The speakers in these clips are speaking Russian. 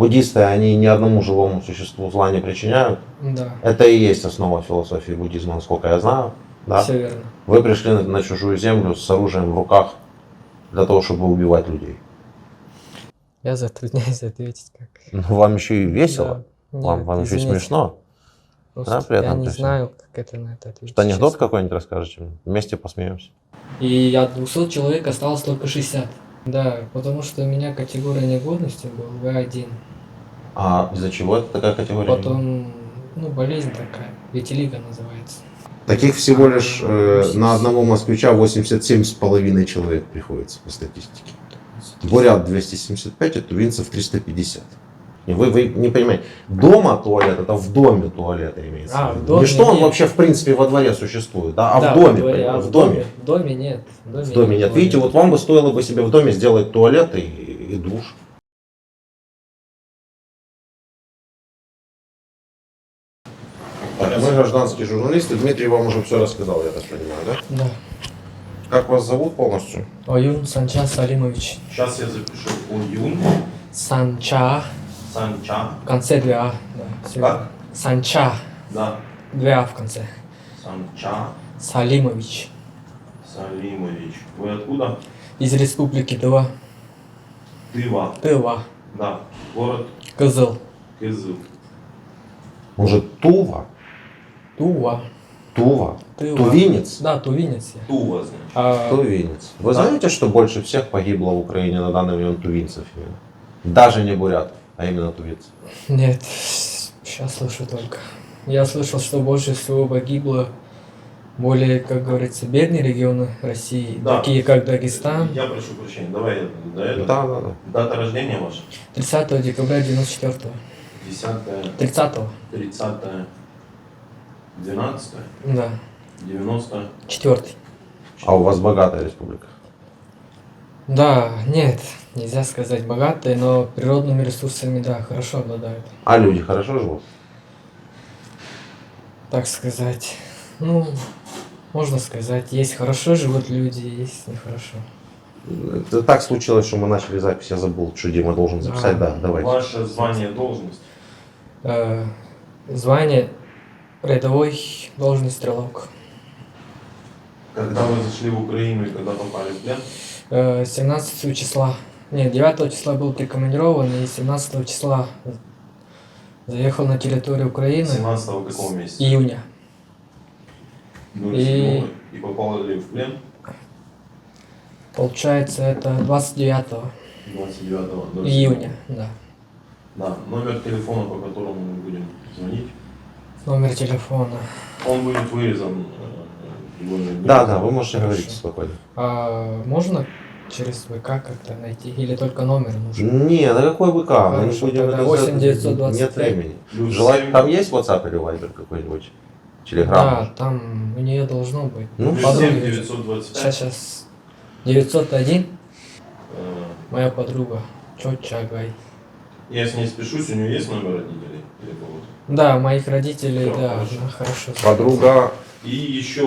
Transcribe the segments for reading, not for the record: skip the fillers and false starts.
буддисты, они ни одному живому существу зла не причиняют. Да. Это и есть основа философии буддизма, насколько я знаю. Да? Все верно. Вы пришли на чужую землю с оружием в руках для того, чтобы убивать людей. Я затрудняюсь ответить как. Ну, вам еще и весело, Да. вам еще и извините. смешно. Просто Да, при этом я не при всем. знаю, как это на это ответить. Что, анекдот честно. какой-нибудь расскажете? Вместе посмеемся. И от 200 человек осталось только 60. Да, потому что у меня категория негодности был В1. А из-за чего это такая категория? Потом, ну, болезнь такая, витилиго называется. Таких всего лишь на одного москвича 87,5 человек приходится по статистике. Бурят 275, а тувинцев 350. И вы не понимаете, дома туалет, это в доме туалет имеется. А, в виду. в доме Не что он нет. вообще в принципе во дворе существует, да, а Да, в доме. во дворе, понимаете, а в доме. В доме нет. В доме нет. Видите, вот вам бы стоило бы себе в доме сделать туалет и душ. Так, мы гражданские журналисты. Дмитрий вам уже все рассказал, я так понимаю, да? Да. Как вас зовут полностью? Оюн Санча Салимович. Сейчас я запишу. Оюн Санча. Санча. В конце 2 А. Да, всё Как? верно. Санча. Да. 2 А в конце. Санча Салимович. Салимович. Вы откуда? Из республики Тыва. Тыва. Да. Город Кызыл. Кызыл. Может, Тува? Тува. Тува. Тыва. Тувинец? Да, тувинец я. Тува, значит. А, Тувинец. Вы знаете, что больше всех погибло в Украине на данный момент тувинцев? Именно? Даже не бурятов, а именно тувинцев. нет, сейчас слышу только. Я слышал, что больше всего погибло более, как говорится, бедные регионы России, Да. такие как Дагестан. Я прошу прощения, давай я до этого. Да. Дата рождения ваша? 30 декабря 94-го. 10, 30-го. 30, 12, Да. 90. 4-й. А у вас богатая республика. Да, нет, нельзя сказать богатые, но природными ресурсами, да, хорошо обладают. А люди хорошо живут? Так сказать, ну, можно сказать, есть хорошо живут люди, есть нехорошо. Это так случилось, что мы начали запись, я забыл, что Дима должен записать. Да, давайте. Ваше звание, должность? Звание рядовой, должность стрелок. Когда вы зашли в Украину и когда попали в плен? 17 числа, нет, 9 числа был прикомандирован и 17 числа заехал на территорию Украины. 17 какого месяца? Июня. 07 и попали в плен? Получается, это 29 29 июня, да. Да, номер телефона, по которому мы будем звонить, Номер телефона. он будет вырезан. Да, вы можете говорить спокойно. А можно через ВК как-то найти или только номер нужен? Не, на какой ВК? Мы не Хорошо, будем тогда это 8 делать. 925. Нет времени. Плюс Желательно, 7. там есть WhatsApp или Viber какой-нибудь? Telegram? Да, там у нее должно быть. Ну, Плюс подруга 7 есть. 925. Сейчас. 901, Э, моя подруга. Чочагай. Я с ней спешусь, у нее есть номер родителей или кого-то? Да, моих родителей, Всё, да, хорошо. она хорошо. Подруга. И еще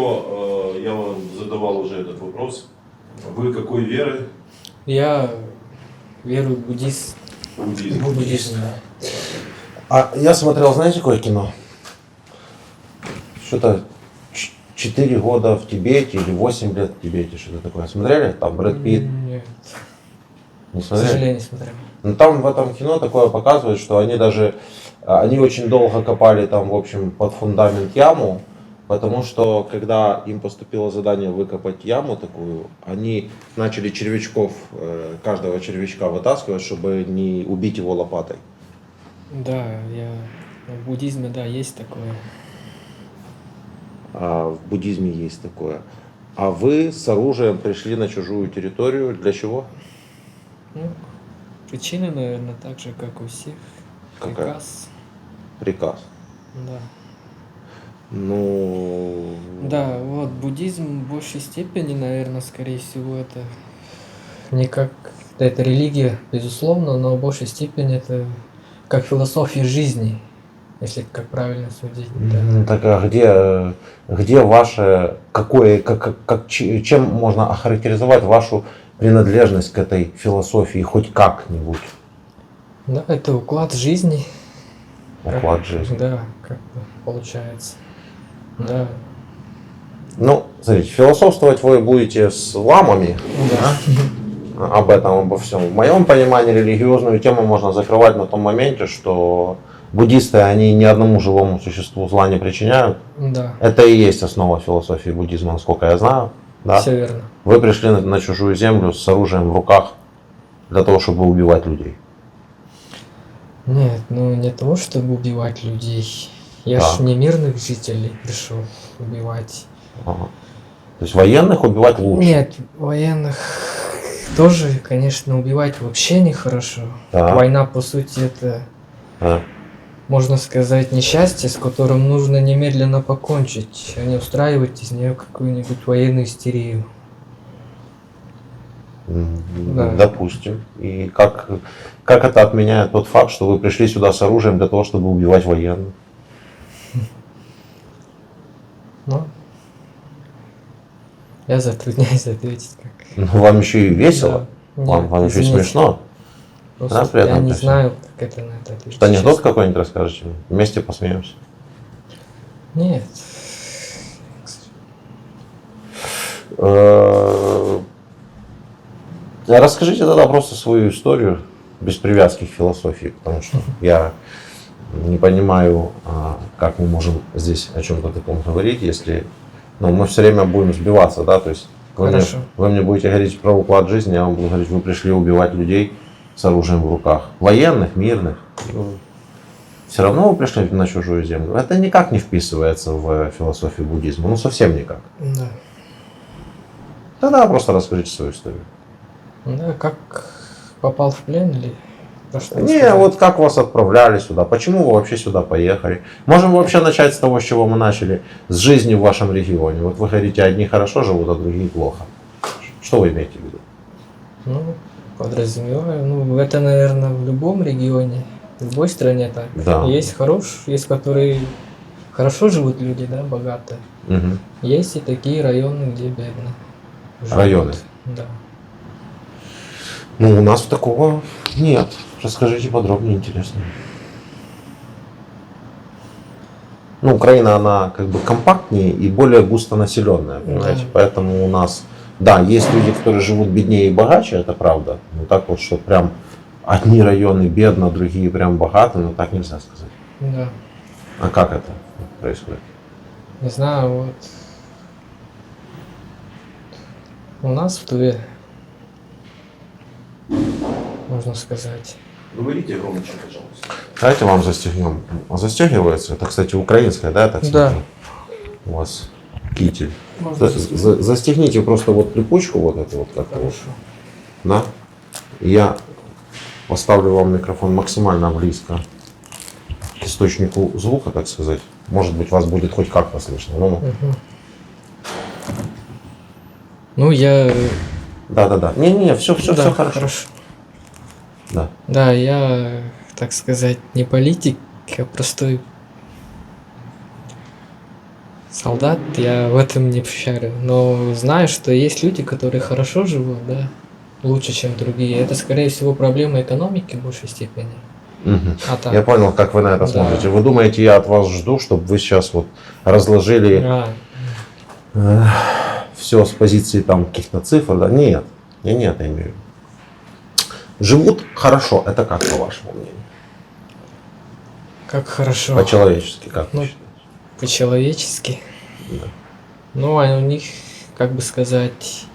я вам задавал уже этот вопрос. Вы какой веры? Я верую в буддизм. Буддизм. Буддизм, да. А я смотрел, знаете, какое кино? Что-то 4 года в Тибете или 8 лет в Тибете, что-то такое. Смотрели? Там Брэд Питт. Нет, Не к смотрели? сожалению, смотрел. Ну, там в этом кино такое показывает, что они очень долго копали там, в общем, под фундамент яму, потому что, когда им поступило задание выкопать яму такую, они начали червячков, каждого червячка вытаскивать, чтобы не убить его лопатой. Да, в буддизме, да, есть такое. А в буддизме есть такое. А вы с оружием пришли на чужую территорию. Для чего? Ну, причина, наверное, так же, как у всех. Какая? Приказ. Приказ. Да. Ну... Да, вот буддизм в большей степени, наверное, скорее всего, это не как это религия, безусловно, но в большей степени это как философия жизни, если как правильно судить. Да. Так а где ваше, чем можно охарактеризовать вашу принадлежность к этой философии хоть как-нибудь? Да, это уклад жизни. Уклад жизни. Да, как бы получается. Да. Ну, смотрите, философствовать вы будете с ламами, Да. об этом, обо всем. В моем понимании религиозную тему можно закрывать на том моменте, что буддисты, они ни одному живому существу зла не причиняют. Да. Это и есть основа философии буддизма, насколько я знаю. Да? Все верно. Вы пришли на чужую землю с оружием в руках для того, чтобы убивать людей. Нет, ну не того, чтобы убивать людей. Я ж Да. не мирных жителей пришел убивать. Ага. То есть военных убивать лучше. Нет, военных тоже, конечно, убивать вообще нехорошо. Да. Война, по сути, это, Да. можно сказать, несчастье, с которым нужно немедленно покончить, а не устраивать из нее какую-нибудь военную истерию. Да. Допустим. И как это отменяет тот факт, что вы пришли сюда с оружием для того, чтобы убивать военных? Ну, я затрудняюсь ответить как. Ну, вам еще и весело, Да. вам Нет, еще и извините. смешно. Просто Да, при этом я не то есть- знаю, как это на это ответить. Что анекдот честно. какой-нибудь расскажете? Вместе посмеемся. Нет. Расскажите тогда просто свою историю без привязки к философии, потому что я не понимаю, как мы можем здесь о чем-то таком говорить, если мы все время будем сбиваться, да, то есть Хорошо. вы мне будете говорить про уклад жизни, я вам буду говорить, вы пришли убивать людей с оружием в руках, военных, мирных. Все равно вы пришли на чужую землю. Это никак не вписывается в философию буддизма, совсем никак. Да. Тогда просто расскажите свою историю. Да, как попал в плен или про что? Не, рассказать? вот как вас отправляли сюда, почему вы вообще сюда поехали. Можем вообще начать с того, с чего мы начали, с жизни в вашем регионе. Вот вы говорите, одни хорошо живут, а другие плохо. Что вы имеете в виду? Ну, подразумеваю. Ну, это, наверное, в любом регионе, в любой стране так. Да. Есть которые хорошо живут люди, да, богатые. Мгм. Есть и такие районы, где бедно. живут. Районы? Да. Ну, у нас такого нет. Расскажите подробнее, интересно. Ну, Украина, она как бы компактнее и более густонаселенная, понимаете? Да. Поэтому у нас, да, есть люди, которые живут беднее и богаче, это правда. Но так вот, что прям одни районы бедно, другие прям богаты, так нельзя сказать. Да. А как это происходит? Не знаю, вот. У нас в Туве, можно сказать. Говорите громче, пожалуйста. Давайте вам застегнем. Застегивается. Это, кстати, украинская, да, я так Да. смотрю? У вас китель. Можно Застегните просто вот липучку вот эту вот как-то вот. Хорошо. Да? И я поставлю вам микрофон максимально близко к источнику звука, так сказать. Может быть, вас будет хоть как-то слышно. Мгм. Ну, я... Да. Не, все да, хорошо. Да. Да, я, так сказать, не политик, а простой солдат, я в этом не шарю. Но знаю, что есть люди, которые хорошо живут, да, лучше, чем другие. Это, скорее всего, проблема экономики в большей степени. Мгм. А так, Я понял, как вы на это Да. смотрите. Вы думаете, я от вас жду, чтобы вы сейчас вот разложили все с позиции там каких-то цифр, да? Нет, я не это имею в виду. Живут хорошо, это как по вашему мнению? как хорошо, По-человечески, как вы Ну, считаете? по-человечески. Да. Ну, а у них, как бы сказать,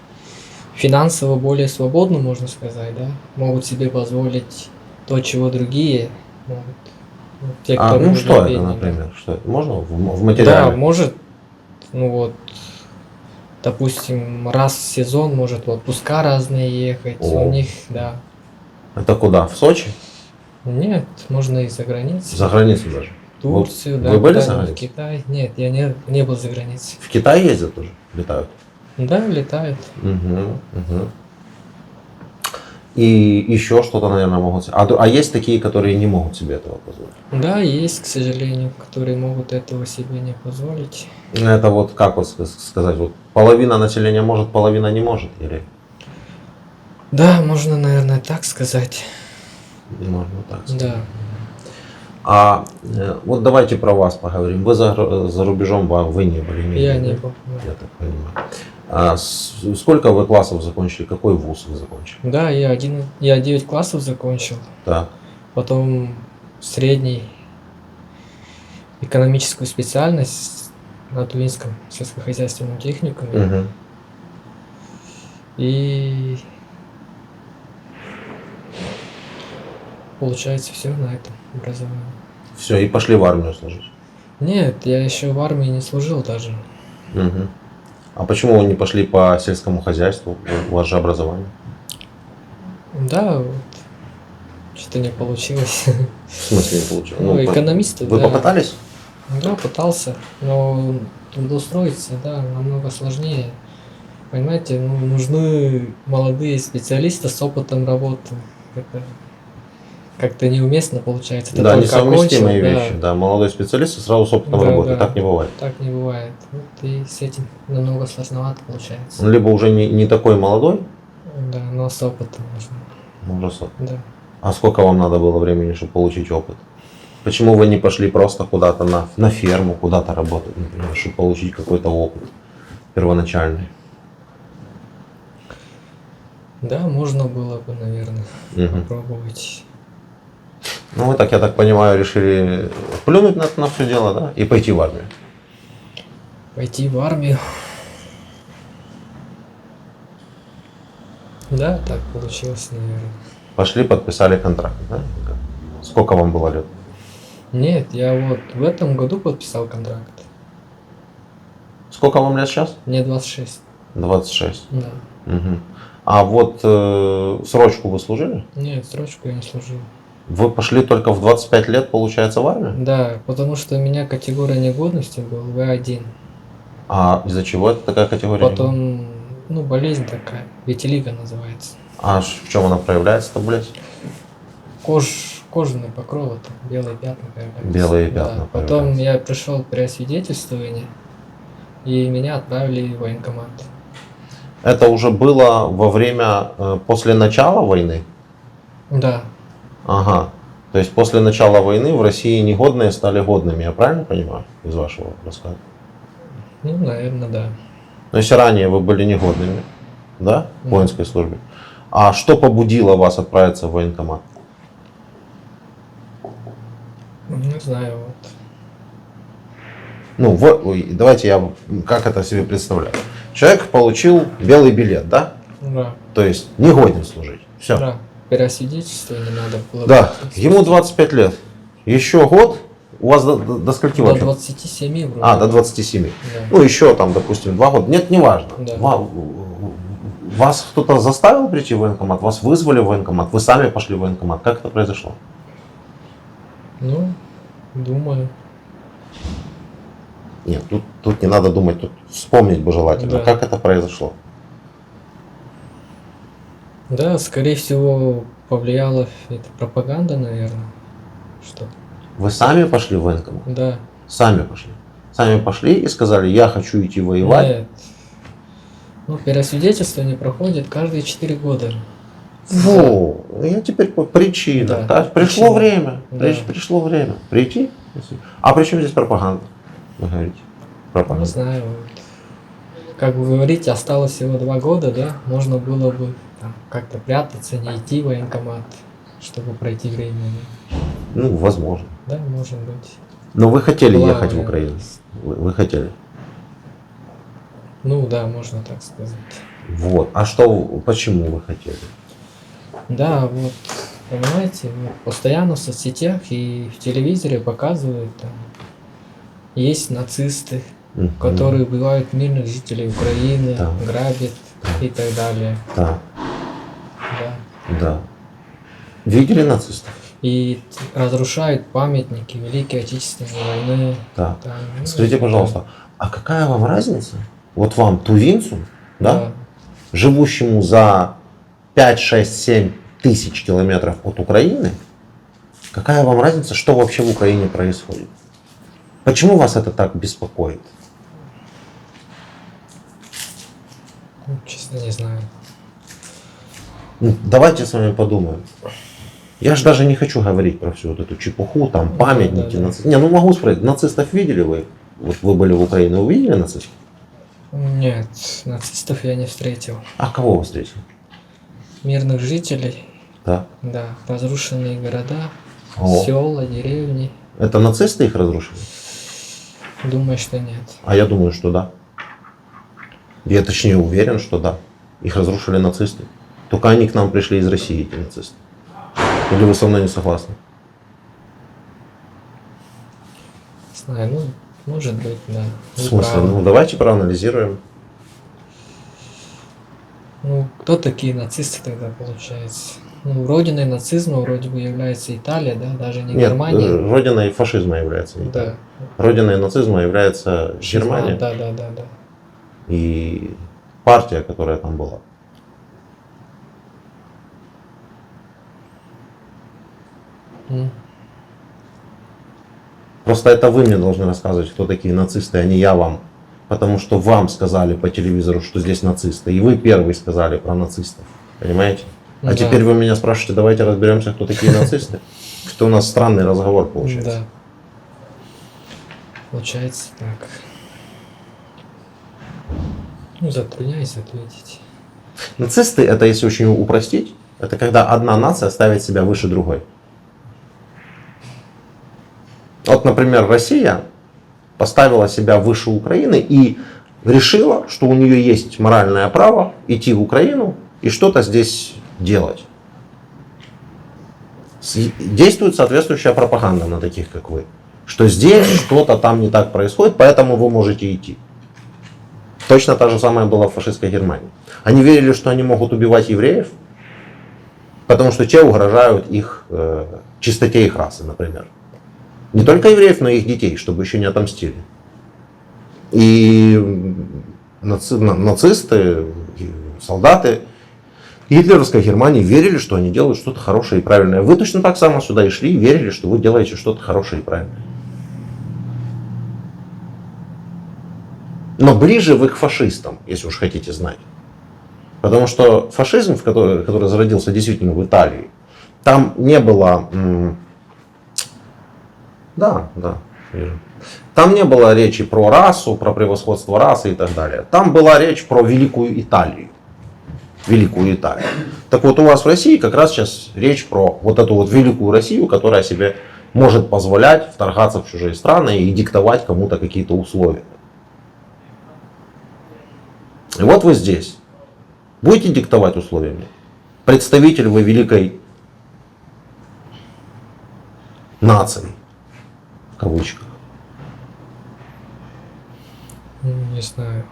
финансово более свободно, можно сказать, да? Могут себе позволить то, чего другие могут. Ну, те, кто Ну более что это, бедные, да. например? Что это? Можно в Да, материале? может, ну вот, допустим, раз в сезон может в отпуска разные ехать. О. У них, да. Это куда? В Сочи? Нет, можно и за границей. За границу даже? Турцию, Вы да. были за куда-нибудь, границей? в Китай. Нет, я не был за границей. В Китай ездят тоже? Летают? Да, летают. Угу. И еще что-то, наверное, могут себе. А есть такие, которые не могут себе этого позволить? Да, есть, к сожалению, которые могут этого себе не позволить. Это вот как вот сказать, вот половина населения может, половина не может? Или? Да, можно, наверное, так сказать. Можно так сказать. Да. А вот давайте про вас поговорим. Вы за рубежом вы не были? Я да? не был. Я так понимаю. А сколько вы классов закончили? Какой вуз вы закончили? Да, я 9 классов закончил. Так. Потом средний экономическую специальность на Тувинском сельскохозяйственном техникуме. Мгм. И получается все на этом образовании. Все, и пошли в армию служить. Нет, я еще в армии не служил даже. Мгм. А почему вы не пошли по сельскому хозяйству? У вас же образование. Да, вот. Что-то не получилось. В смысле не получилось? Ну, экономисты, Вы да. попытались? Да, пытался, но трудоустроиться, да, намного сложнее. Понимаете, ну, нужны молодые специалисты с опытом работы. Это как-то неуместно получается. Ты Да, только несовместимые окончил, вещи. Да, молодой специалист и сразу с опытом Да, работы. да. Так не бывает. Так не бывает. Вот и с этим намного сложновато получается. Он либо уже не такой молодой, Да, но с опытом нужно. ну, уже Да. А сколько вам надо было времени, чтобы получить опыт? Почему вы не пошли просто куда-то на ферму, куда-то работать, например, чтобы получить какой-то опыт первоначальный? Да, можно было бы, наверное, Мгм. попробовать. Ну вы так, я так понимаю, решили плюнуть на все дело, да, и пойти в армию. Пойти в армию. Да, так получилось, наверное. Пошли, подписали контракт, да? Сколько вам было лет? Нет, я вот в этом году подписал контракт. Сколько вам лет сейчас? Мне 26. 26. Да. Мгм. А вот срочку вы служили? Нет, срочку я не служил. Вы пошли только в 25 лет, получается, в армию? Да, потому что у меня категория негодности был В1. А из-за чего это такая категория? Потом, ну, болезнь такая, витилиго называется. А в чем она проявляется-то, блядь? Кожаные покровы, там, белые пятна появляются. Белые пятна Да. Потом появляются. я пришел при освидетельствовании, и меня отправили в военкомат. Это уже было во время, после начала войны? Да, Ага. То есть после начала войны в России негодные стали годными, я правильно понимаю из вашего рассказа? ну, наверное, да. Но если ранее вы были негодными, да, в Да. воинской службе, а что побудило вас отправиться в военкомат? Не знаю, вот. Ну, вот, давайте я как это себе представляю. Человек получил белый билет, да? Да, То есть негоден служить. Все. да. При освидетельствовании надо было... Да, ему 25 лет. Еще год. У вас до скольки До вообще? 27 вроде. А, до 27. Да. Ну, еще там, допустим, 2 года. Нет, неважно. Да. Вас кто-то заставил прийти в военкомат? Вас вызвали в военкомат? Вы сами пошли в военкомат? Как это произошло? Ну, думаю. Нет, тут не надо думать, тут вспомнить бы желательно. Да. Как это произошло? Да, скорее всего, повлияла эта пропаганда, наверное. Что? Вы сами пошли в военкомат? Да. Сами пошли. Сами пошли и сказали, я хочу идти воевать. Нет. Ну, переосвидетельствование проходит каждые 4 года. Во, я теперь причина. Да, Да, пришло причина. время. Да. Пришло время. Прийти. А при чем здесь пропаганда? Вы говорите. Не Пропаганда. знаю. Вот. Как вы говорите, осталось всего 2 года, да? Можно было бы там, как-то прятаться, не идти в военкомат, чтобы пройти время. Ну, возможно. Да, может быть. Но вы хотели Была ехать в вариант. Украину. Вы хотели. Ну да, можно так сказать. Вот. А что, почему вы хотели? Да, вот, понимаете, вот постоянно в соцсетях и в телевизоре показывают, там, есть нацисты, Мгм. которые убивают мирных жителей Украины, Да. грабят и так далее. Да, Да. да. Видели нацистов? И разрушают памятники Великой Отечественной войны. Да. Там, ну, Скажите, пожалуйста, а какая вам разница? Вот вам, тувинцу, да, живущему за 5, 6, 7 тысяч километров от Украины, какая вам разница, что вообще в Украине происходит? Почему вас это так беспокоит? Ну, честно, не знаю. Ну, давайте с вами подумаем. Я же даже не хочу говорить про всю вот эту чепуху, там памятники. Да. Не, ну могу спросить, нацистов видели вы? Вот вы были в Украине, вы видели нацистов? Нет, нацистов я не встретил. А кого вы встретили? Мирных жителей, Да. да, разрушенные города, О. села, деревни. Это нацисты их разрушили? Думаю, что нет. А я думаю, что да. Я точнее уверен, что да. Их разрушили нацисты. Только они к нам пришли из России, эти нацисты. Или вы со мной не согласны? Не знаю, ну, может быть, да. В Вы смысле? правы. Ну давайте проанализируем. Ну, кто такие нацисты тогда получается? Ну, родиной нацизма вроде бы является Италия, да, даже не Нет, Германия. родиной фашизма является не Да. Родиной нацизма является Германия Да. и партия, которая там была. М. Просто это вы мне должны рассказывать, кто такие нацисты, а не я вам. Потому что вам сказали по телевизору, что здесь нацисты. И вы первые сказали про нацистов. Понимаете? А Да. теперь вы меня спрашиваете, давайте разберемся, кто такие нацисты. Это у нас странный разговор получается. Да. Получается так. Ну, затрудняюсь ответить. Нацисты, это если очень упростить, это когда одна нация ставит себя выше другой. Вот, например, Россия поставила себя выше Украины и решила, что у нее есть моральное право идти в Украину и что-то здесь делать. Действует соответствующая пропаганда на таких, как вы. Что здесь что-то там не так происходит, поэтому вы можете идти. Точно та же самая была в фашистской Германии. Они верили, что они могут убивать евреев, потому что те угрожают их чистоте их расы, например. Не только евреев, но и их детей, чтобы еще не отомстили. И нацисты, солдаты гитлеровской Германии верили, что они делают что-то хорошее и правильное. Вы точно так само сюда и шли и верили, что вы делаете что-то хорошее и правильное. Но ближе вы к фашистам, если уж хотите знать. Потому что фашизм, который зародился действительно в Италии, там не было... Да, вижу. Там не было речи про расу, про превосходство расы и так далее. Там была речь про Великую Италию. Великую Италию. Так вот у вас в России как раз сейчас речь про вот эту вот Великую Россию, которая себе может позволять вторгаться в чужие страны и диктовать кому-то какие-то условия. И вот вы здесь. Будете диктовать условия мне? Представитель вы великой нации. В кавычках. Не знаю.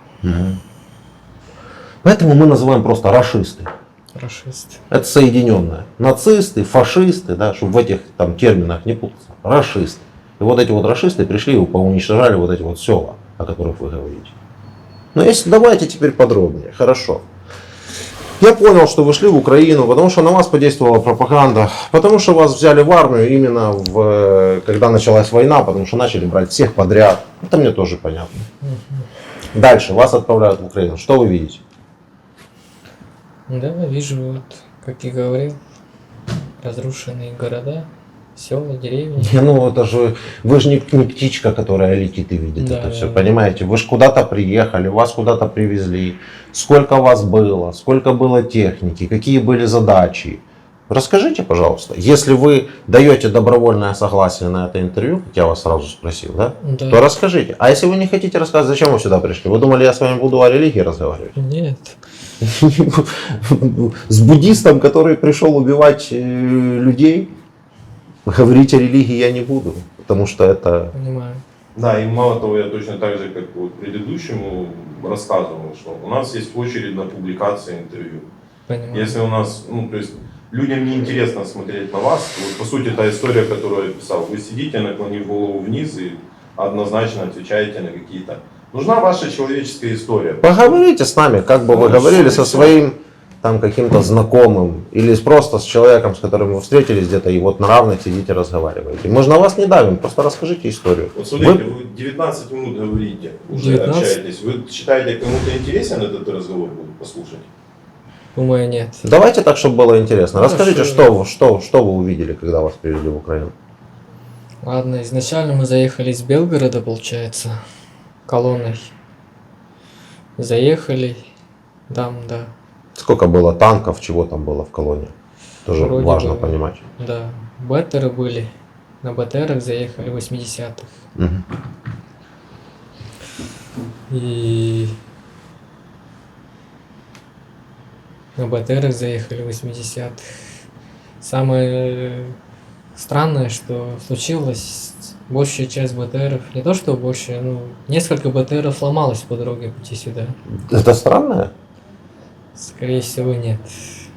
Поэтому мы называем просто рашисты. Рашисты. Это соединенное. Нацисты, фашисты, да, чтобы в этих там терминах не путаться. Рашисты. И вот эти вот рашисты пришли и поуничтожали вот эти вот села, о которых вы говорите. Но если давайте теперь подробнее. Хорошо. Я понял, что вы шли в Украину, потому что на вас подействовала пропаганда, потому что вас взяли в армию именно когда началась война, потому что начали брать всех подряд. Это мне тоже понятно. Дальше вас отправляют в Украину. Что вы видите? Да, вижу, вот, как и говорил, разрушенные города, села, деревни. Ну это же, вы же не птичка, которая летит и видит Да, это все, да. понимаете? Вы же куда-то приехали, вас куда-то привезли. Сколько вас было, сколько было техники, какие были задачи. Расскажите, пожалуйста, если вы даете добровольное согласие на это интервью, как я вас сразу спросил, да? Да. То расскажите. А если вы не хотите рассказывать, зачем вы сюда пришли? Вы думали, я с вами буду о религии разговаривать? Нет. С буддистом, который пришел убивать людей, говорить о религии я не буду, потому что это... Понимаю. Да, и мало того, я точно так же, как вот предыдущему рассказывал, что у нас есть очередь на публикации интервью. Понимаю. Если у нас, ну, то есть, людям не интересно смотреть на вас, вот, по сути, та история, которую я писал, вы сидите, наклонив голову вниз и однозначно отвечаете на какие-то... Нужна ваша человеческая история. Поговорите с нами, как бы вы Хорошо, говорили и со всё. своим там каким-то знакомым или просто с человеком, с которым вы встретились где-то и вот на равных сидите разговариваете. Мы же на вас не давим, просто расскажите историю. Вот смотрите, Вы- вы 19 минут говорите, уже 19? общаетесь. Вы считаете, кому-то интересен этот разговор будет послушать? Думаю, нет. Давайте так, чтобы было интересно. Ну, Расскажите, что- что вы увидели, когда вас привезли в Украину? Ладно, изначально мы заехали из Белгорода, получается, колонной. Заехали, там, да, Сколько было танков, чего там было в колонии? Тоже Вроде важно бы. понимать. да, БТРы были. На БТРах заехали в 80-х. Мгм. И на БТРах заехали в 80-х. Самое странное, что случилось, большая часть БТРов, не то что больше, ну, несколько БТРов сломалось по дороге пути сюда. Это странное? Скорее всего, нет.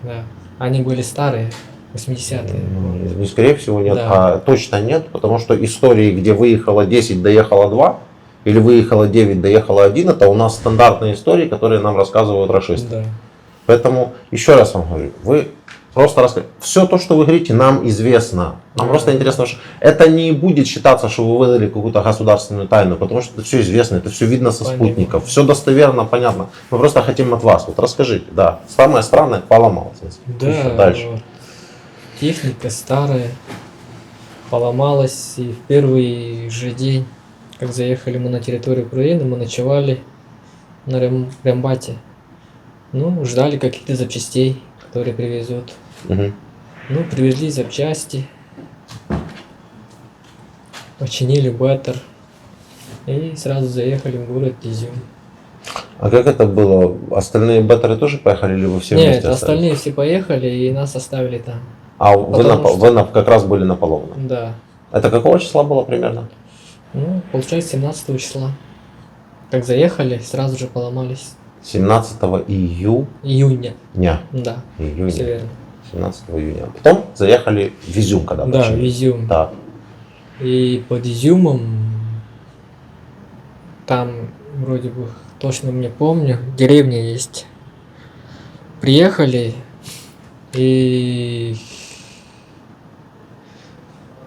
Да. Они были старые, 80-е. Ну, не скорее всего нет, Да. а точно нет, потому что истории, где выехало 10, доехало 2, или выехало 9, доехало 1, это у нас стандартные истории, которые нам рассказывают рашисты. Да. Поэтому еще раз вам говорю, вы просто расскажите. Все то, что вы говорите, нам известно. Нам просто интересно, что это не будет считаться, что вы выдали какую-то государственную тайну, потому что это все известно, это все видно со Понятно. спутников, все достоверно, понятно. Мы просто хотим от вас. Вот расскажите, да. Самое странное поломалось. Да, Еще дальше. вот. Техника старая, поломалась, и в первый же день, как заехали мы на территорию Украины, мы ночевали на Рембате. Ну, ждали каких-то запчастей, которые привезут. Мгм. Ну, привезли запчасти, починили беттер и сразу заехали в город Изюм. А как это было? Остальные беттеры тоже поехали, или вы все Нет, вместе остались? остальные все поехали и нас оставили там. А вы, Потому что- как раз были на Половном. Да. Это какого числа было примерно? Ну, получается, 17 числа. Как заехали, сразу же поломались. 17 июня. Июня. Да, все Июня. верно. 17 июня. Потом заехали в Изюм, когда Да, починили. в Изюм. Да. И под Изюмом, там вроде бы, точно не помню, деревня есть. Приехали и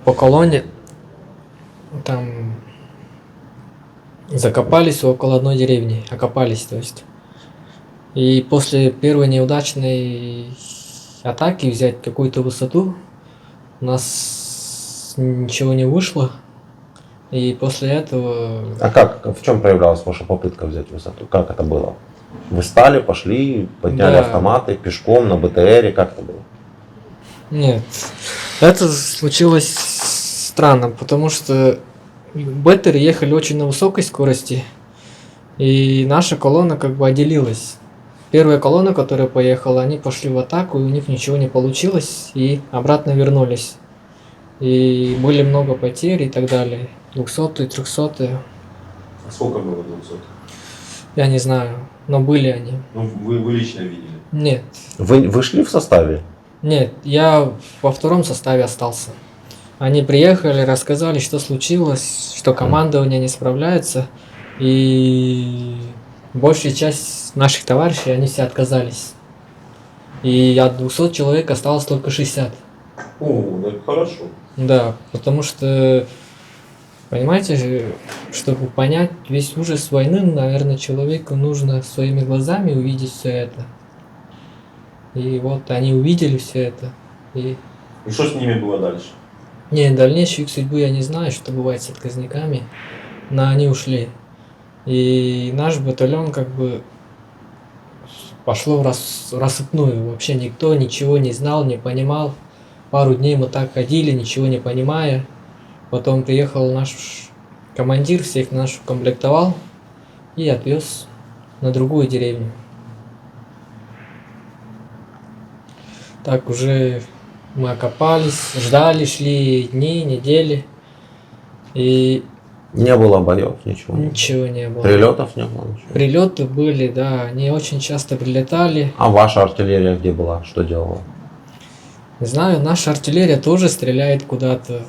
по колонне там закопались около одной деревни, окопались, то есть. И после первой неудачной атаки взять какую-то высоту у нас ничего не вышло. И после этого А как, в чем проявлялась ваша попытка взять высоту? Как это было? Вы стали, пошли, подняли Да. автоматы, пешком, на БТРе, как это было? нет, это случилось странно, потому что беттеры ехали очень на высокой скорости, и наша колонна как бы отделилась. Первая колонна, которая поехала, они пошли в атаку, и у них ничего не получилось, и обратно вернулись. И были много потерь и так далее. 200-е, 300-е, А сколько было 200? я не знаю, но были они. Ну, вы лично видели. Нет, Вы шли в составе? нет, я во втором составе остался. Они приехали, рассказали, что случилось, что командование не справляется, и большая часть наших товарищей, они все отказались. И от 200 человек осталось только 60. О, ну это хорошо. Да, потому что, понимаете же, чтобы понять весь ужас войны, наверное, человеку нужно своими глазами увидеть все это. И вот они увидели все это. И И что с ними было дальше? не, дальнейшую их судьбу я не знаю, что бывает с отказниками, но они ушли. И наш батальон как бы пошло в рассыпную. Вообще никто ничего не знал, не понимал. Пару дней мы так ходили, ничего не понимая. Потом приехал наш командир, всех нашу комплектовал и отвез на другую деревню. Так уже мы окопались, ждали, шли дни, недели, и Не было боев, ничего. ничего не было. Прилетов не было, ничего. Прилеты были, да, они очень часто прилетали. А ваша артиллерия где была? Что делала? Не знаю, наша артиллерия тоже стреляет куда-то.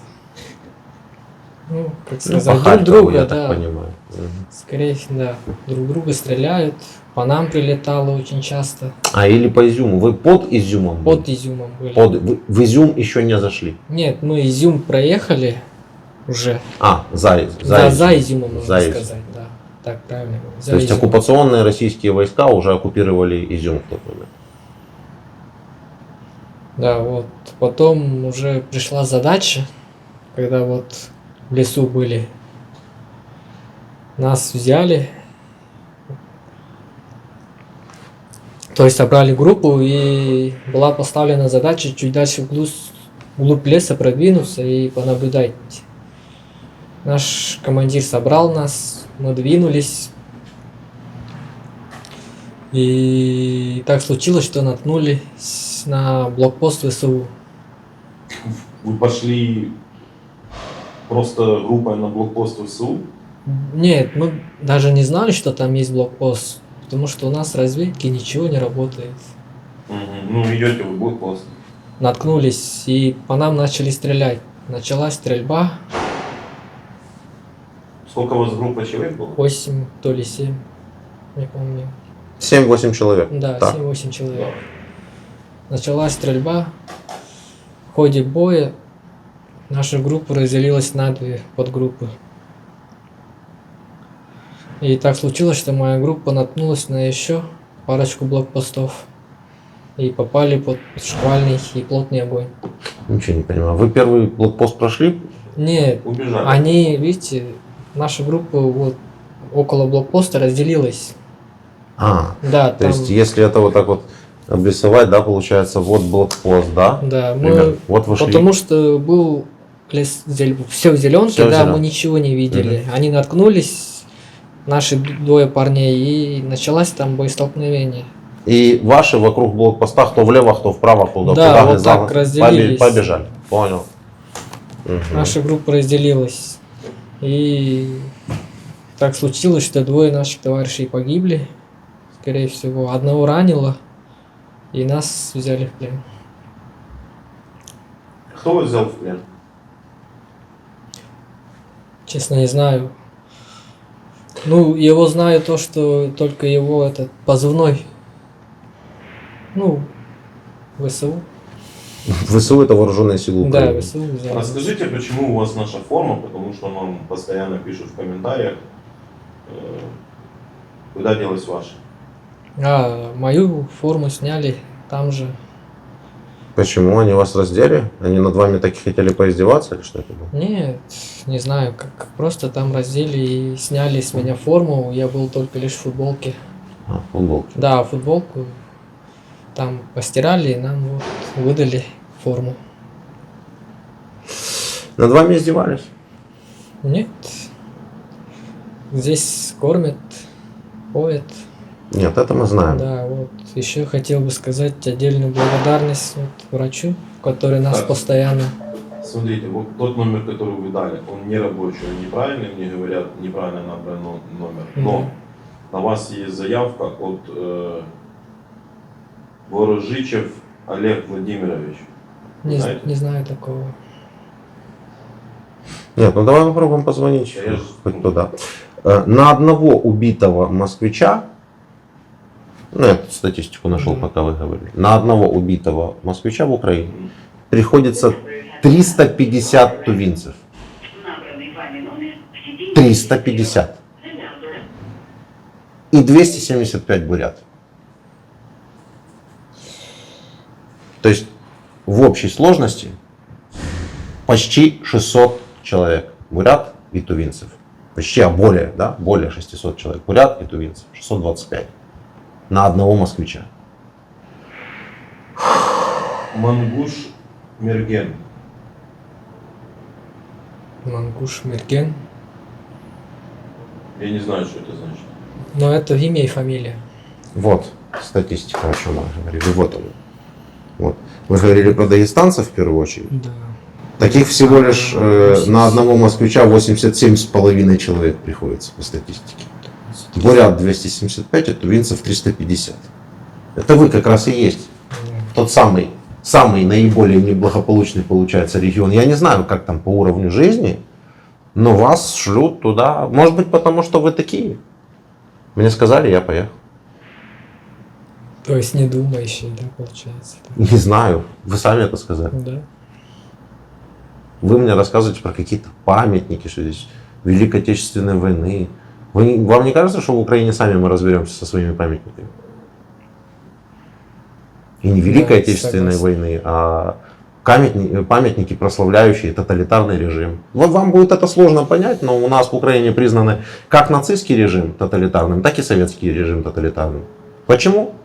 Ну, как Ну, сказать, по друг Харькову, друга, я да. так понимаю. Мгм. Скорее всего, да. Друг друга стреляют. По нам прилетало очень часто. А или по Изюму? Вы под Изюмом? были? Под Изюмом были. Вы в Изюм еще не зашли? Нет, мы Изюм проехали уже. А, за За Изюмом, можно За Изюм. сказать, да. Так правильно. За То есть Изюмом. оккупационные российские войска уже оккупировали Изюм в тот момент. Да, вот. Потом уже пришла задача, когда вот в лесу были. Нас взяли, то есть собрали группу, и была поставлена задача чуть дальше вглубь леса продвинуться и понаблюдать. Наш командир собрал нас, мы двинулись. И так случилось, что наткнулись на блокпост ВСУ. Вы пошли просто группой на блокпост ВСУ? Нет, мы даже не знали, что там есть блокпост, потому что у нас в разведке ничего не работает. Ну, идете вы в блокпост. Наткнулись, и по нам начали стрелять. Началась стрельба, Сколько у вас группа человек было? 8, то ли 7, не помню. 7-8 человек. Да, Так. 7-8 человек. Началась стрельба. В ходе боя наша группа разделилась на 2 подгруппы. И так случилось, что моя группа наткнулась на еще парочку блокпостов. И попали под шквальный и плотный огонь. Ничего не понимаю. Вы первый блокпост прошли? Нет, Убежали. они, видите, наша группа вот около блокпоста разделилась. Да, То есть, если это вот так вот обрисовать, да, получается, вот блокпост, да? да, Примерно. Вот вы шли. потому что был лес, все в зеленке, Всё в да, зелёнке. мы ничего не видели. Они наткнулись, наши 2 парней, и началось там боестолкновение. И ваши вокруг блокпоста, кто влево, кто вправо, куда, Да, куда вот глаза, так разделились. побежали. Понял. Мгм. Наша группа разделилась. И так случилось, что 2 наших товарищей погибли, скорее всего. Одного ранило, и нас взяли в плен. Кто вас взял в плен? Честно, не знаю. Ну, его знаю то, что только его этот позывной. Ну, ВСУ. ВСУ это вооруженные силы Да, Украины. ВСУ взяли. Расскажите, почему у вас наша форма, потому что нам постоянно пишут в комментариях, куда делась ваша? Мою форму сняли там же. Почему они вас раздели? Они над вами так и хотели поиздеваться или что это было? Нет, не знаю, как просто там раздели и сняли с меня форму. Я был только лишь в футболке. Футболки. Да, футболку там постирали и нам вот выдали форму. Над вами издевались? Нет. Здесь кормят, поят. Нет, это мы знаем. Да, вот. Еще хотел бы сказать отдельную благодарность вот врачу, который нас Так. постоянно... Смотрите, вот тот номер, который вы дали, он не рабочий, он неправильный, мне говорят, неправильно набран номер. Но на вас есть заявка от Ворожичев Олег Владимирович. Знаете? Не знаю такого. Нет, ну давай попробуем позвонить Я же- хоть туда. На одного убитого москвича, ну я тут статистику нашел, Мгм. пока вы говорили, на одного убитого москвича в Украине приходится 350 тувинцев. 350. И 275 бурят. То есть в общей сложности почти 600 человек бурят и тувинцев. Почти, более, да, более 600 человек бурят и тувинцев. 625 на одного москвича. Мангуш Мерген. Мангуш Мерген. Я не знаю, что это значит. Но это имя и фамилия. Вот статистика, о чем мы говорили. Вот он. Вот. Вы говорили про дагестанцев в первую очередь. Да. Таких всего лишь на одного москвича 87,5 человек приходится по статистике. Бурят 275, а тувинцев 350. Это вы как раз и есть тот самый наиболее неблагополучный получается регион. Я не знаю, как там по уровню жизни, но вас шлют туда. Может быть, потому что вы такие. Мне сказали, я поехал. То есть не думающий, да, получается. Не знаю, вы сами это сказали. Да. Вы мне рассказываете про какие-то памятники, что здесь Великой Отечественной войны. Вам не кажется, что в Украине сами мы разберемся со своими памятниками? И не Великой Да, Отечественной согласен. войны, а памятники, прославляющие тоталитарный режим. Вот вам будет это сложно понять, но у нас в Украине признаны как нацистский режим тоталитарным, так и советский режим тоталитарным. Почему?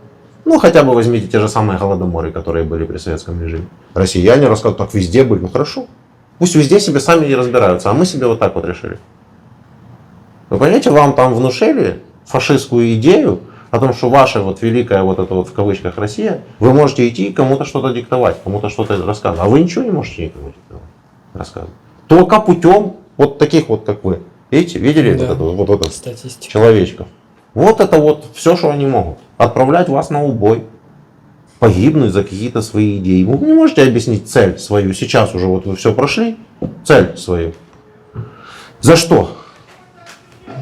Ну, хотя бы возьмите те же самые голодоморы, которые были при советском режиме. Россияне рассказывают, так везде были. Ну хорошо. Пусть везде себе сами и разбираются, а мы себе вот так вот решили. Вы понимаете, вам там внушили фашистскую идею о том, что ваша вот великая вот эта вот в кавычках Россия, вы можете идти и кому-то что-то диктовать, кому-то что-то рассказывать. А вы ничего не можете никому диктовать, рассказывать. Только путем вот таких вот, как вы. Видите, видели Да. вот это Статистика. человечков? Вот это вот все, что они могут. Отправлять вас на убой. Погибнуть за какие-то свои идеи. Вы не можете объяснить цель свою. Сейчас уже вот вы все прошли. Цель свою. За что Да.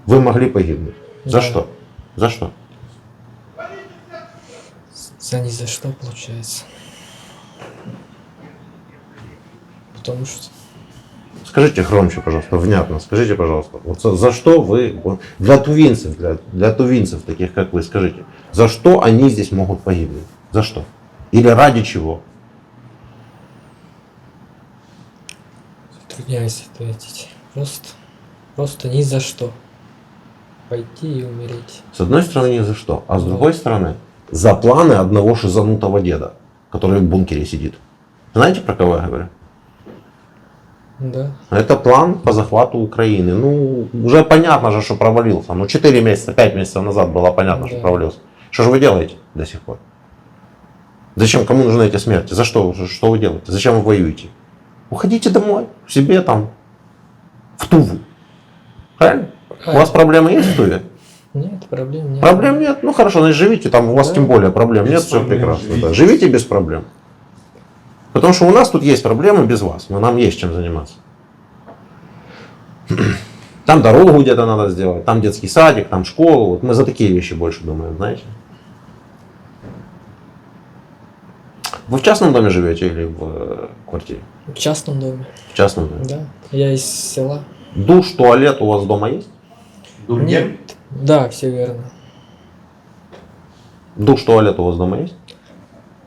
вы могли погибнуть? За Да. что? За что? За ни за что получается. Потому что Скажите громче, пожалуйста, внятно. Скажите, пожалуйста, вот за что вы, вот для тувинцев, таких как вы, скажите, за что они здесь могут погибнуть? За что? Или ради чего? затрудняюсь ответить. Просто ни за что. Пойти и умереть. С одной стороны, ни за что, а с другой стороны, за планы одного шизанутого деда, который в бункере сидит. Знаете, про кого я говорю? Да. Это план по захвату Украины. Ну, уже понятно же, что провалился. Ну, 4 месяца, 5 месяцев назад было понятно, что Да. провалился. Что же вы делаете до сих пор? Зачем? Кому нужны эти смерти? За что? Что вы делаете? Зачем вы воюете? Уходите домой, к себе там, в Туву. Правильно? У вас проблемы есть в Туве? Нет, проблем нет. Проблем нет? Ну хорошо, значит живите там, у вас Да. тем более проблем Без нет, все проблем прекрасно. живите. Да. Живите без проблем. Потому что у нас тут есть проблемы без вас, но нам есть чем заниматься. Там дорогу где-то надо сделать, там детский садик, там школу. Вот мы за такие вещи больше думаем, знаете. Вы в частном доме живете или в квартире? В частном доме. В частном доме. Да. Я из села. Душ, туалет у вас дома есть? Дургер? Нет. Да, все верно. Душ, туалет у вас дома есть?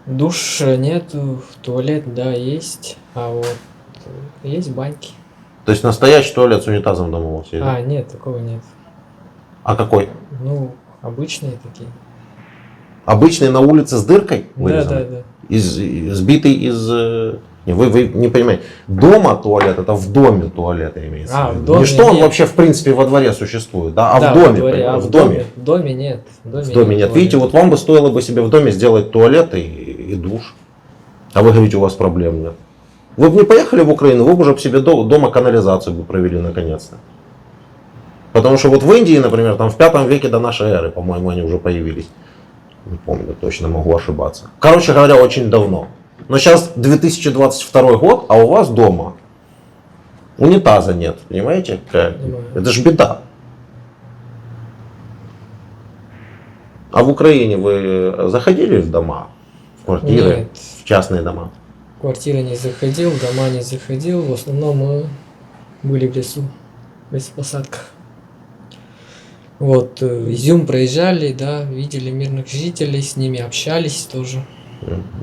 Душ нету, туалет, да, есть. А вот есть баньки. То есть настоящий туалет с унитазом дома у вас есть? да? А, нет, такого нет. А какой? Ну, обычные такие. Обычный на улице с дыркой Да, вырезанный? да, да. Сбитый из... Не, вы не понимаете. Дома туалет, это в доме туалет имеется. А, в виду. в доме Не что он нет. вообще в принципе во дворе существует, да, а Да, в доме. во дворе, понимаете, а в доме. В доме нет. В доме нет. Видите, вот туалета. вам бы стоило бы себе в доме сделать туалет и душ. А вы говорите, у вас проблем нет. Вы бы не поехали в Украину, вы бы уже себе дома канализацию бы провели наконец-то. Потому что вот в Индии, например, там в 5 веке до нашей эры, по-моему, они уже появились. Не помню, точно могу ошибаться. Короче говоря, очень давно. Но сейчас 2022 год, а у вас дома унитаза нет. Понимаете? Понимаю. Это ж беда. А в Украине вы заходили в дома? В квартиры? Нет. В частные дома? В квартиры не заходил, в дома не заходил. В основном мы были в лесу, в лесопосадках. Вот, Изюм проезжали, да, видели мирных жителей, с ними общались тоже.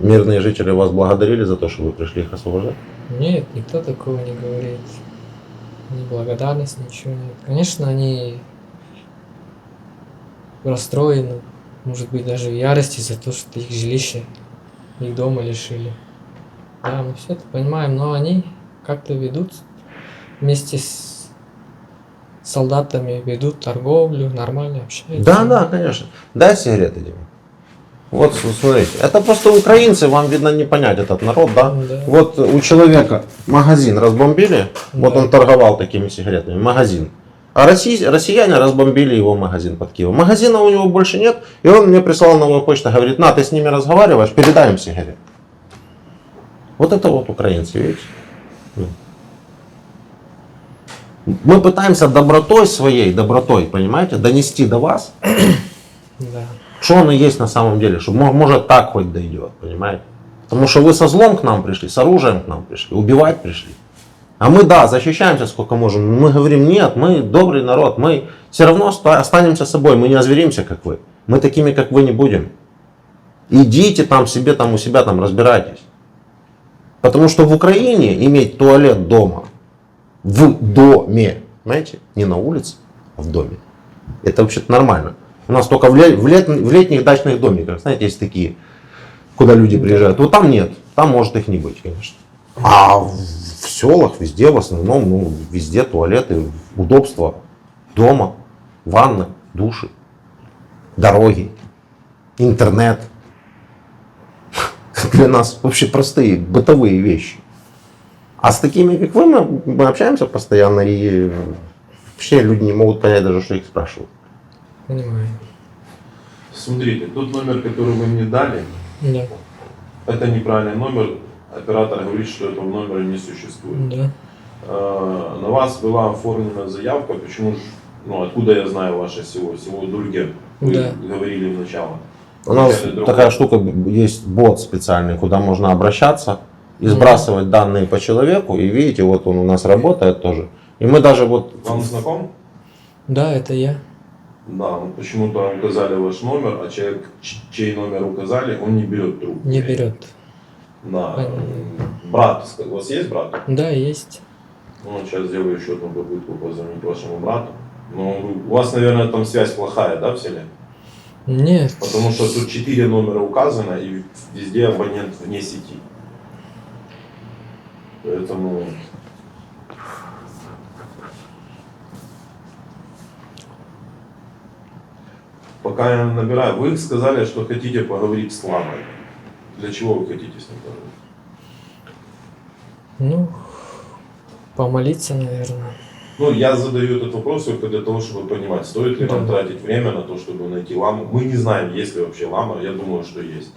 Мирные жители вас благодарили за то, что вы пришли их освобождать? Нет, никто такого не говорит. Ни благодарность, ничего нет. Конечно, они расстроены, может быть, даже в ярости за то, что их жилище, их дома лишили. Да, мы все это понимаем, но они как-то ведут вместе с солдатами, ведут торговлю, нормально общаются. Да, да, конечно. Дай сигареты, Дима. Вот, смотрите, это просто украинцы, вам, видно, не понять этот народ, да? Да. Вот у человека магазин разбомбили, вот Да. он торговал такими сигаретами, магазин. А россияне разбомбили его магазин под Киевом. Магазина у него больше нет, и он мне прислал новую почту, говорит, на, ты с ними разговариваешь, передай им сигарет. Вот это вот украинцы, видите? Мы пытаемся добротой своей, понимаете, донести до вас, Да. что оно есть на самом деле, что может так хоть дойдет, понимаете? Потому что вы со злом к нам пришли, с оружием к нам пришли, убивать пришли. А мы, да, защищаемся сколько можем, но мы говорим, нет, мы добрый народ, мы все равно останемся собой, мы не озверимся, как вы. Мы такими, как вы, не будем. Идите там себе там у себя там разбирайтесь. Потому что в Украине иметь туалет дома, в доме, знаете, не на улице, а в доме, это вообще-то нормально. У нас только в летних дачных домиках, знаете, есть такие, куда люди приезжают. Вот там нет, там может их не быть, конечно. А в селах везде, в основном, ну, везде туалеты, удобства дома, ванны, души, дороги, интернет. Для нас вообще простые бытовые вещи. А с такими, как вы, мы общаемся постоянно, и вообще люди не могут понять даже, что их спрашивают. Понимаю. Смотрите, тот номер, который вы мне дали, Да. это неправильный номер. Оператор говорит, что этого номера не существует. Да. На вас была оформлена заявка, почему же, ну, откуда я знаю ваше село? Село Дульген. Вы Да. говорили в начало. У нас Это другое. такая штука, есть бот специальный, куда можно обращаться и сбрасывать данные по человеку. И видите, вот он у нас работает тоже. И мы даже вот... Вам знаком? Да, это я. Да, ну, почему-то указали ваш номер, а человек, чей номер указали, он не берет трубку. Не берет. Да. Понятно. Брат, у вас есть брат? Да, есть. Ну, сейчас сделаю еще одну попытку позвонить вашему брату. Ну, у вас, наверное, там связь плохая, да, в селе? Нет. Потому что тут 4 номера указано, и везде абонент вне сети. Поэтому... Пока я набираю, вы сказали, что хотите поговорить с Ламой. Для чего вы хотите с ним поговорить? Ну, помолиться, наверное. Ну, я задаю этот вопрос только для того, чтобы понимать, стоит ли нам Да. тратить время на то, чтобы найти ламу. Мы не знаем, есть ли вообще лама, я думаю, что есть.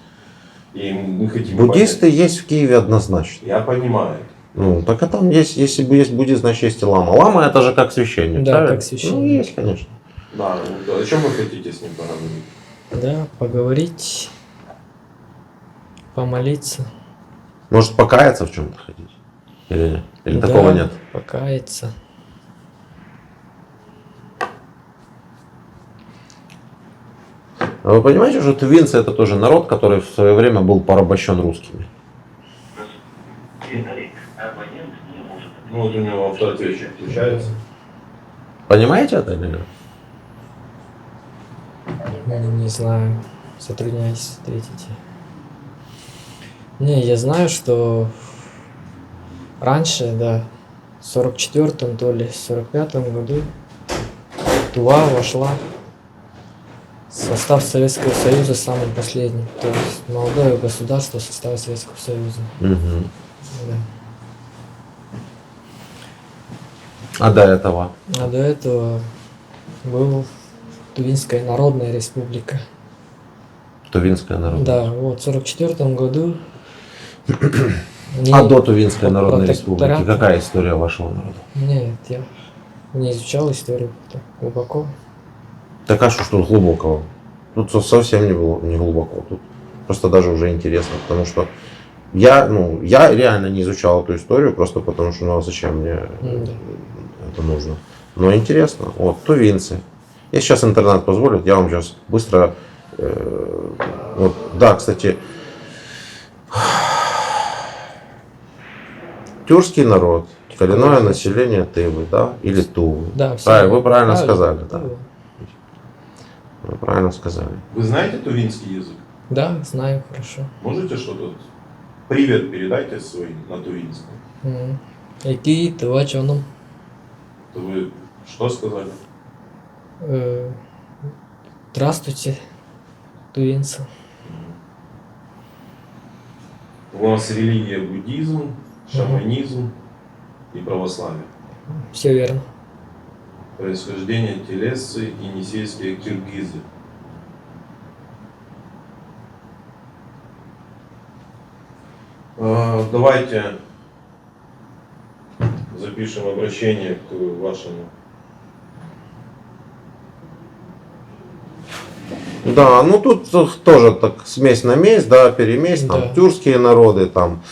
И мы хотим Буддисты есть в Киеве однозначно. понять. Я понимаю. Ну, так а там есть, если бы есть буддист, значит есть и лама. Лама это же как священник, Да, правильно? как священник. Ну, есть, конечно. Да, ну, о чем вы хотите с ним поговорить? Да, поговорить, помолиться. Может покаяться в чем-то хотите? Или нет? Или Да, такого нет? Покаяться. А вы понимаете, что тувинцы это тоже народ, который в свое время был порабощен русскими? Ну, вот у него автоответчик включается. Понимаете это или нет? Не знаю, затрудняюсь ответить. Не, я знаю, что раньше, да, в 44-м, то ли 45-м году Тува вошла в состав Советского Союза самым последним. То есть молодое государство в составе Советского Союза. Угу. Да. А до этого? А до этого был Тувинская Народная Республика. Тувинская народная. Да, вот в 44-м году. А до Тувинской народной протектората. республики какая история вашего народа? Нет, я не изучал историю так глубоко. Так а что ж тут глубокого? Тут совсем не глубоко. Тут просто даже уже интересно, потому что я реально не изучал эту историю, просто потому что, ну а зачем мне Да. это нужно. Но интересно. Вот, тувинцы. Если сейчас интернет позволит, я вам сейчас быстро... вот, да, кстати, тюркский народ, коренное население Тывы, да, или Тувы. Да, все. Правильно, вы правильно сказали, да. Да. Вы правильно сказали. Вы знаете тувинский язык? Да, знаю хорошо. Можете что-то? Привет передайте свой на тувинском. Какие това чоном? То вы что сказали? Здравствуйте, тувинцы. У вас религия буддизм, шаманизм и православие. Все верно. Происхождение телесцы и енисейские киргизы. Давайте запишем обращение к вашему. Да, ну тут тоже так смесь на месть, да, перемесь, там Да. тюркские народы, там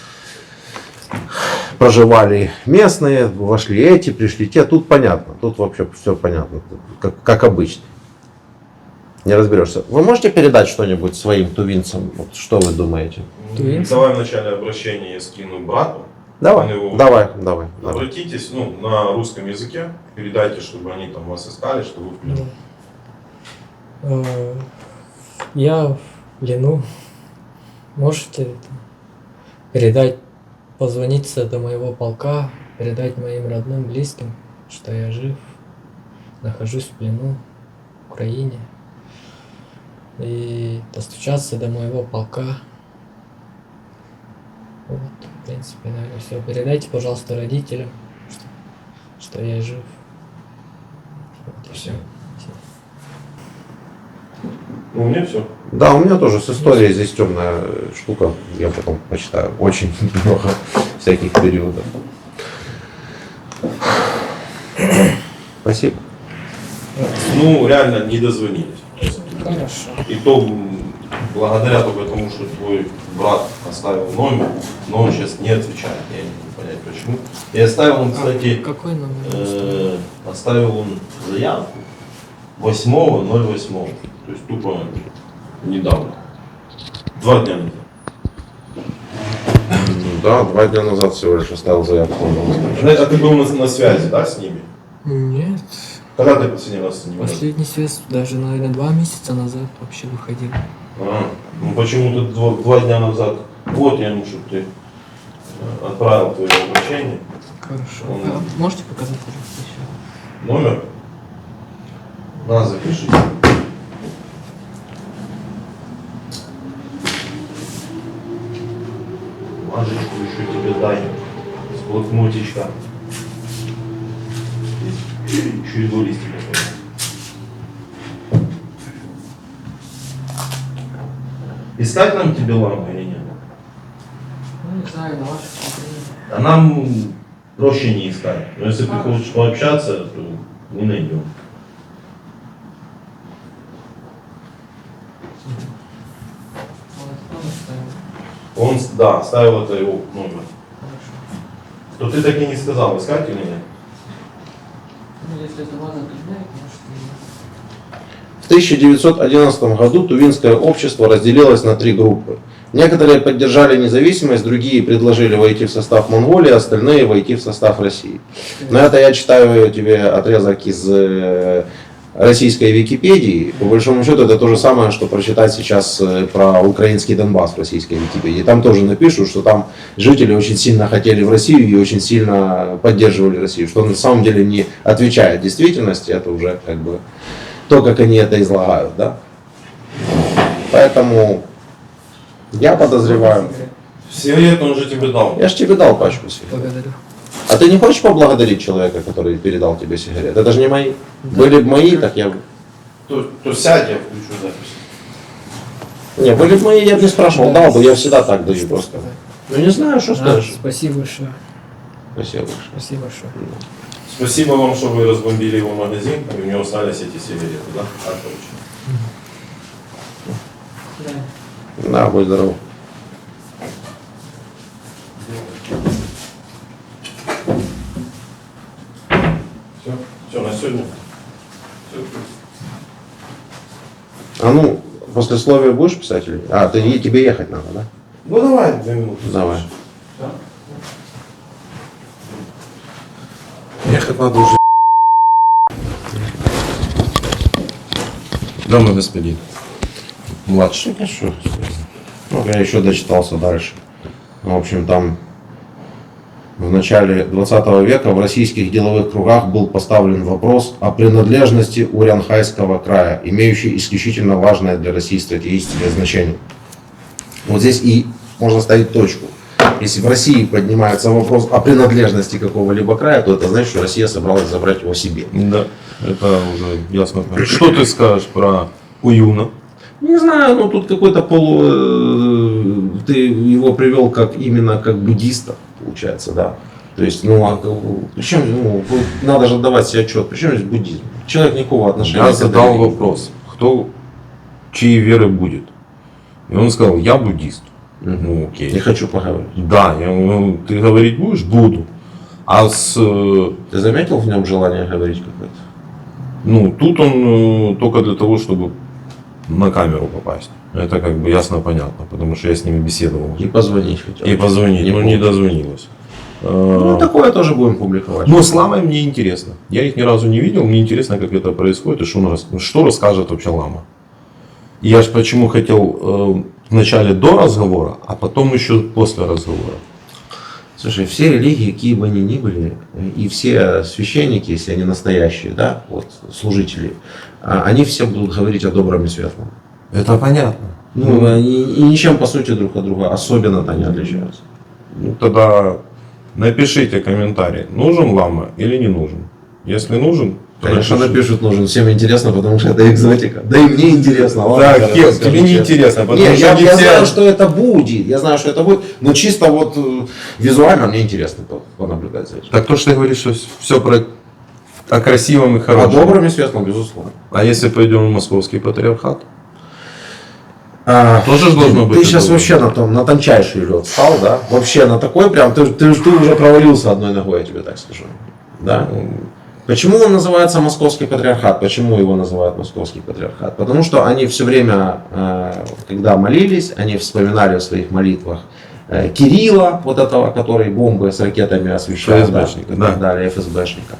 проживали местные, вошли эти, пришли те, тут понятно, тут вообще все понятно, как обычно. Не разберешься. Вы можете передать что-нибудь своим тувинцам? Вот что вы думаете? Тувинцы? Давай в начале обращения я скину брату. Давай, Он его- давай, давай. Обратитесь, ну, на русском языке, передайте, чтобы они там вас искали, что вы в плену. Я в плену. Можете это передать, позвониться до моего полка, передать моим родным, близким, что я жив, нахожусь в плену в Украине. И достучаться до моего полка. Вот, в принципе, наверное, все. Передайте, пожалуйста, родителям, что я жив. Вот и все. Ну, у меня все. Да, у меня тоже с историей здесь темная штука. Я потом почитаю. Очень много всяких периодов. Спасибо. Ну, реально не дозвонились. Хорошо. И то благодаря только тому, что твой брат оставил номер, но он сейчас не отвечает. Я не могу понять почему. И оставил он, кстати, Какой номер? оставил он заявку 8.08. То есть тупо недавно. 2 дня назад. Да, 2 дня назад всего лишь оставил заявку. А ты был на связи, да, с ними? Нет. Когда ты последний раз с ними? Последний связь даже, наверное, 2 месяца назад вообще выходил. Ну почему ты 2 дня назад? Вот я, чтобы ты отправил твое обращение. Хорошо. Он- А можете показать, пожалуйста, еще? Номер? На, запиши. Бумажечку еще тебе дай. С блокнотичка. Еще и 2 листика. Искать нам тебе лампу или нет? Ну, не знаю, на ваше усмотрение. А нам проще не искать. Но если ты хочешь пообщаться, то не найдем. Он, да, ставил это его номер. Хорошо. То ты так и не сказал, искать или нет? Ну, если это вас затрудняет, может, В 1911 году Тувинское общество разделилось на 3 группы. Некоторые поддержали независимость, другие предложили войти в состав Монголии, остальные войти в состав России. Но это я читаю тебе отрезок из российской Википедии. По большому счету это то же самое, что прочитать сейчас про украинский Донбасс в российской Википедии. Там тоже напишут, что там жители очень сильно хотели в Россию и очень сильно поддерживали Россию, что на самом деле не отвечает действительности, это уже как бы то, как они это излагают, да. Поэтому я подозреваю. Сигарет он же тебе дал. Я же тебе дал пачку сигарет. Благодарю. А ты не хочешь поблагодарить человека, который передал тебе сигарет? Это же не мои. Да. Были бы мои, так я бы... То сядь, я включу запись. Не, были бы мои, я бы не спрашивал, Да. дал бы, я всегда так даю Что просто. сказать? Ну не знаю, что скажешь. Спасибо большое. Спасибо большое. Спасибо большое. Спасибо вам, что вы разбомбили его магазин, и у него остались эти сигареты, да? Отлично. Да. Да, будь здоров. Все, на сегодня. Всё. А ну, послесловие будешь писать или... А, тебе ехать надо, да? Ну давай, 2 минуты. Давай. Да? Ехать надо уже. Дамы и господин. Младший. Хорошо. Ну, я еще дочитался дальше. В общем, там в начале 20 века в российских деловых кругах был поставлен вопрос о принадлежности Урянхайского края, имеющий исключительно важное для России стратегическое значение. Вот здесь и можно ставить точку. Если в России поднимается вопрос о принадлежности какого-либо края, то это значит, что Россия собралась забрать его себе. Да, это уже ясно. Что ты скажешь про Уюна? Не знаю, ну тут какой-то ты его привел как именно как буддиста, получается, да. То есть, причем, надо же давать себе отчет, причем здесь буддизм. Человек никакого отношения Я к этой задал религии. вопрос, кто чьей веры будет? И он сказал, я буддист. Ну окей. Не хочу поговорить. Да, я говорю, ты говорить будешь? Буду. А Ты заметил в нем желание говорить какое-то? ну, тут он только для того, чтобы на камеру попасть. Это как бы ясно понятно, потому что я с ними беседовал. И позвонить хотел. И позвонить, Не но не дозвонилась. Ну, такое тоже будем публиковать. Но с Ламой мне интересно. Я их ни разу не видел, мне интересно, как это происходит и что расскажет вообще Лама. И я же почему хотел вначале до разговора, а потом еще после разговора. Слушай, все религии, какие бы они ни были, и все священники, если они настоящие, да, вот, служители, они все будут говорить о добром и светлом. Это понятно. Ну, и ничем, по сути, друг от друга особенно-то не отличаются. Ну, тогда напишите комментарий, нужен Лама или не нужен. Если нужен, то Конечно, напишите. напишут нужен. Всем интересно, потому что это экзотика. Да и мне интересно. Ладно, Да, когда Кир, скажу тебе не честно. интересно, потому Не, что я не все- знаю, что это будет. Я знаю, что это будет. Но чисто вот визуально мне интересно понаблюдать за этим. Так то, что ты говоришь, что все о красивом и О хорошем. добром и светлом, безусловно. А если пойдем в московский патриархат? Тоже ж должно быть Ты и сейчас доброе. вообще на тончайший лед стал, да? Вообще на такой прям, ты уже провалился одной ногой, я тебе так скажу. Да? Почему он называется Московский патриархат? Почему его называют Московский патриархат? Потому что они все время, когда молились, они вспоминали в своих молитвах Кирилла, вот этого, который бомбы с ракетами освещал, ФСБшника, и да. так далее, ФСБшника.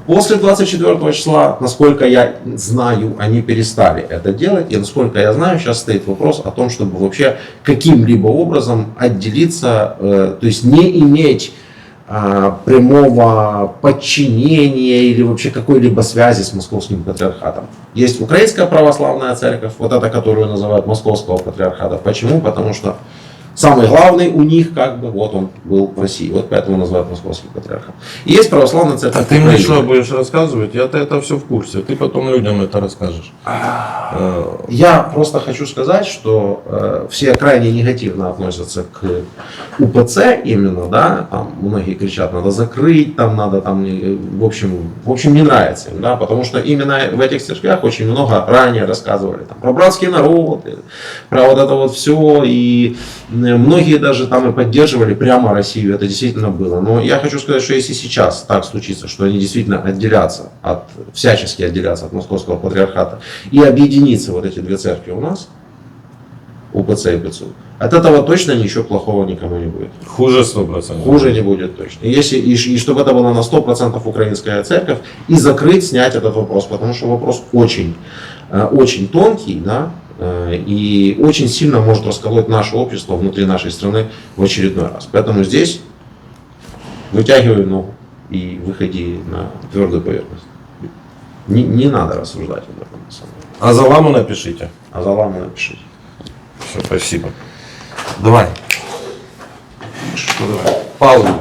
После 24 числа, насколько я знаю, они перестали это делать, и насколько я знаю, сейчас стоит вопрос о том, чтобы вообще каким-либо образом отделиться, то есть не иметь прямого подчинения или вообще какой-либо связи с московским патриархатом. Есть украинская православная церковь, вот эта, которую называют московского патриархата. Почему? Потому что самый главный у них, как бы, вот он был в России, вот поэтому называют московский патриархат. И есть православная церковь. А ты мне Украины. что будешь рассказывать? Я-то это все в курсе. Ты потом людям это расскажешь. Я просто хочу сказать, что все крайне негативно относятся к УПЦ именно, да, там многие кричат, надо закрыть, там надо, там, в общем не нравится им, да, потому что именно в этих церквях очень много ранее рассказывали там, про братский народ, про вот это вот все, и многие даже там и поддерживали прямо Россию, это действительно было. Но я хочу сказать, что если сейчас так случится, что они действительно всячески отделятся от московского патриархата и объединиться вот эти две церкви у нас, УПЦ и ПЦУ, от этого точно ничего плохого никому не будет. Хуже 100%. Хуже не будет точно. И чтобы это было на 100% украинская церковь, и закрыть, снять этот вопрос, потому что вопрос очень, очень тонкий, да, и очень сильно может расколоть наше общество внутри нашей страны в очередной раз. Поэтому здесь вытягивай ногу и выходи на твердую поверхность. Не надо рассуждать об этом, на самом деле. А за Ламу напишите. А за ламу напишите. Все, спасибо. Давай. Что давай? Паузу.